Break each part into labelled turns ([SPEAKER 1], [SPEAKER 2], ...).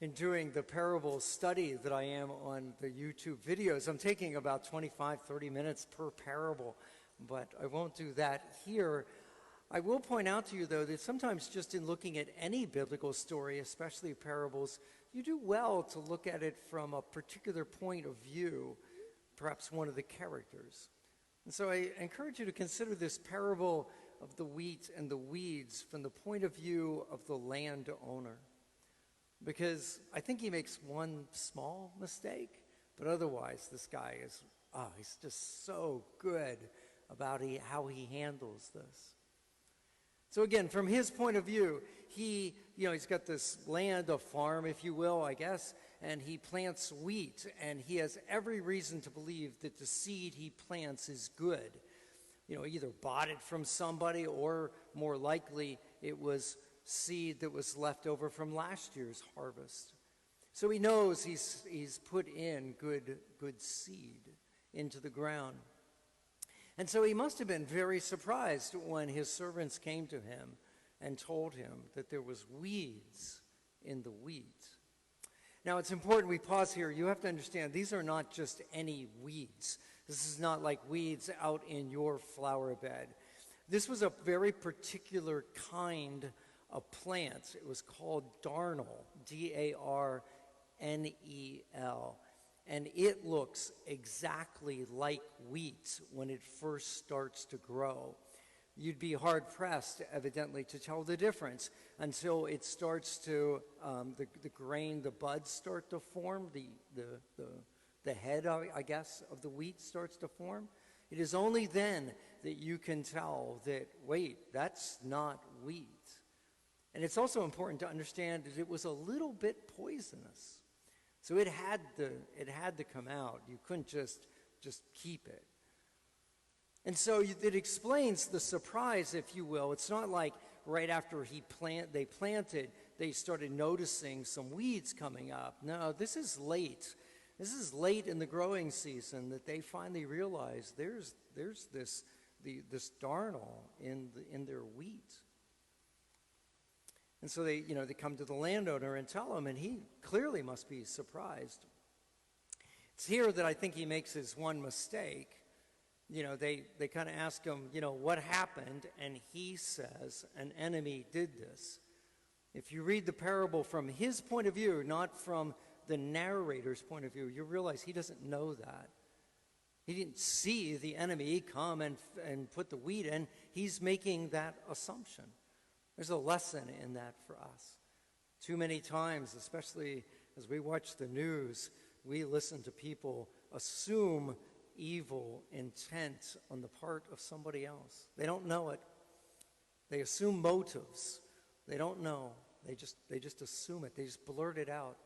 [SPEAKER 1] In doing the parable study that I am on the YouTube videos, I'm taking about 25, 30 minutes per parable, but I won't do that here. I will point out to you, though, that sometimes just in looking at any biblical story, especially parables, you do well to look at it from a particular point of view, perhaps one of the characters. And so I encourage you to consider this parable of the wheat and the weeds from the point of view of the landowner. Because I think he makes one small mistake, but otherwise this guy is, he's just so good about how he handles this. So again, from his point of view, he's got this land, a farm, if you will, I guess, and he plants wheat, and he has every reason to believe that the seed he plants is good. Either bought it from somebody, or more likely it was seed that was left over from last year's harvest. So he knows he's put in good seed into the ground. And so he must have been very surprised when his servants came to him and told him that there was weeds in the wheat. Now it's important we pause here. You have to understand, these are not just any weeds. This is not like weeds out in your flower bed. This was a very particular kind of plant. It was called darnel, D-A-R-N-E-L. And it looks exactly like wheat when it first starts to grow. You'd be hard-pressed, evidently, to tell the difference until it starts to, the grain, the buds start to form, the head, I guess, of the wheat starts to form. It is only then that you can tell that, wait, that's not wheat. And it's also important to understand that it was a little bit poisonous. So it had to come out. You couldn't just keep it. And so it explains the surprise, if you will. It's not like right after they planted, they started noticing some weeds coming up. No, this is late. This is late in the growing season that they finally realize there's this darnel in their wheat. And so they come to the landowner and tell him, and he clearly must be surprised. It's here that I think he makes his one mistake. They kind of ask him, what happened? And he says, an enemy did this. If you read the parable from his point of view, not from the narrator's point of view, you realize he doesn't know that. He didn't see the enemy come and put the wheat in. He's making that assumption. There's a lesson in that for us. Too many times, especially as we watch the news, we listen to people assume evil intent on the part of somebody else. They don't know it. They assume motives. They don't know. They just assume it. They just blurt it out.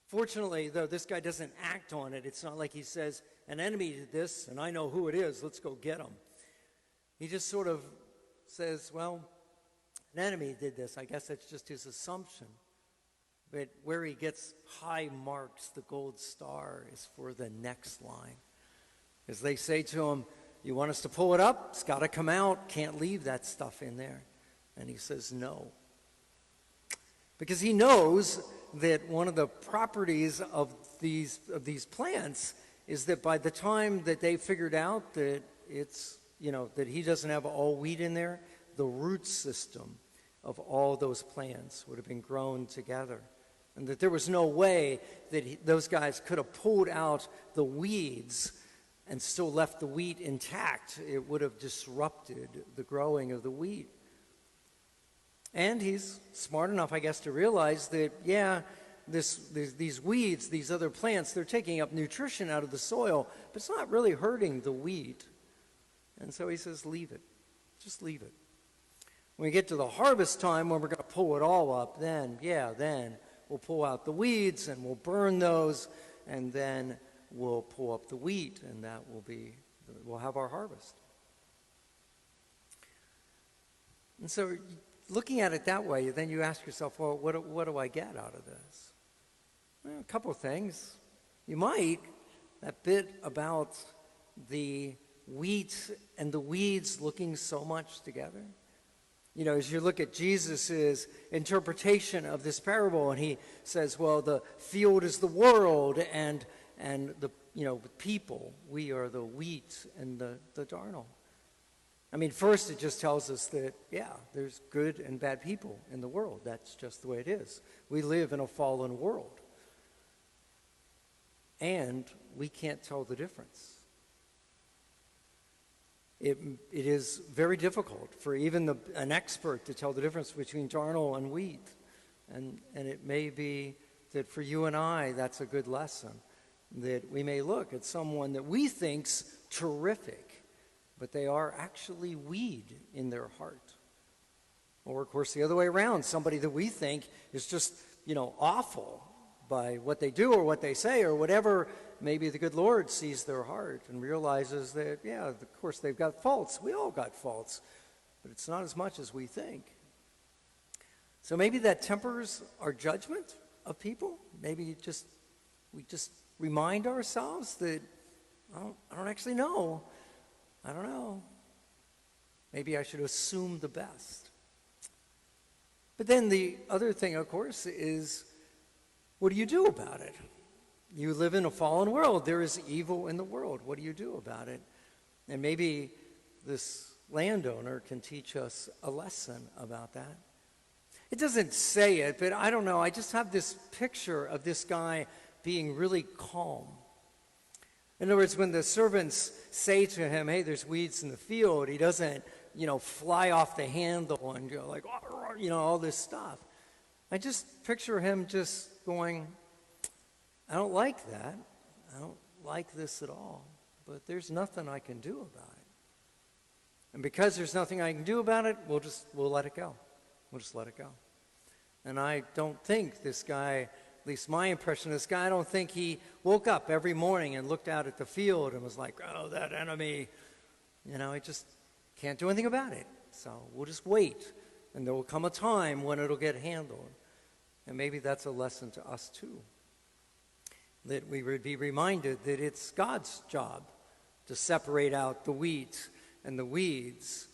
[SPEAKER 1] Fortunately, though, this guy doesn't act on it. It's not like he says, an enemy did this, and I know who it is. Let's go get him. He just sort of says, well, an enemy did this. I guess that's just his assumption. But where he gets high marks, the gold star, is for the next line. As they say to him, you want us to pull it up? It's got to come out. Can't leave that stuff in there. And he says no. Because he knows that one of the properties of these plants is that by the time that they figured out that it's, that he doesn't have all wheat in there, the root system of all those plants would have been grown together. And that there was no way that those guys could have pulled out the weeds and still left the wheat intact. It would have disrupted the growing of the wheat. And he's smart enough, I guess, to realize that, these weeds, these other plants, they're taking up nutrition out of the soil, but it's not really hurting the wheat. And so he says, leave it. Just leave it. When we get to the harvest time, when we're going to pull it all up, then we'll pull out the weeds and we'll burn those, and then we'll pull up the wheat, and we'll have our harvest. And so looking at it that way, then you ask yourself, well, what do I get out of this? Well, a couple of things. You might, that bit about the wheat and the weeds looking so much together, As you look at Jesus's interpretation of this parable, and he says, well, the field is the world, and the people, we are the wheat and the darnel. I mean, first it just tells us that, there's good and bad people in the world. That's just the way it is. We live in a fallen world. And we can't tell the difference. It is very difficult for even an expert to tell the difference between darnel and wheat. And it may be that for you and I, that's a good lesson. That we may look at someone that we think's terrific, but they are actually weed in their heart. Or, of course, the other way around, somebody that we think is just, awful by what they do or what they say or whatever. Maybe the good Lord sees their heart and realizes that, of course, they've got faults. We all got faults, but it's not as much as we think. So maybe that tempers our judgment of people. Maybe we just remind ourselves that I don't actually know. I don't know. Maybe I should assume the best. But then the other thing, of course, is what do you do about it? You live in a fallen world. There is evil in the world. What do you do about it? And maybe this landowner can teach us a lesson about that. It doesn't say it, but I don't know. I just have this picture of this guy being really calm. In other words, when the servants say to him, hey, there's weeds in the field, he doesn't, fly off the handle and go like, all this stuff. I just picture him just going, I don't like that. I don't like this at all. But there's nothing I can do about it. And because there's nothing I can do about it, we'll let it go. We'll just let it go. And I don't think this guy, at least my impression of this guy, I don't think he woke up every morning and looked out at the field and was like, oh, that enemy. He just can't do anything about it. So we'll just wait. And there will come a time when it'll get handled. And maybe that's a lesson to us too. That we would be reminded that it's God's job to separate out the wheat and the weeds,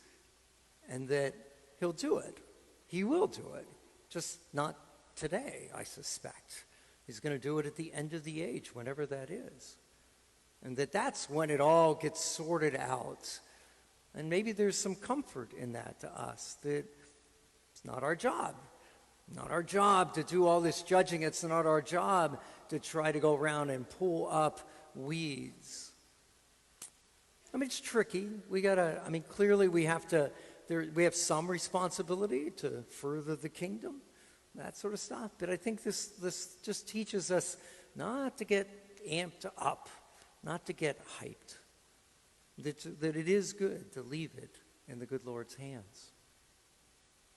[SPEAKER 1] and that he'll do it. He will do it, just not today, I suspect. He's going to do it at the end of the age, whenever that is. And that's when it all gets sorted out. And maybe there's some comfort in that to us, that it's not our job. Not our job to do all this judging. It's not our job to try to go around and pull up weeds. I mean, it's tricky. Clearly we have some responsibility to further the kingdom, that sort of stuff. But I think this just teaches us not to get amped up, not to get hyped, that it is good to leave it in the good Lord's hands.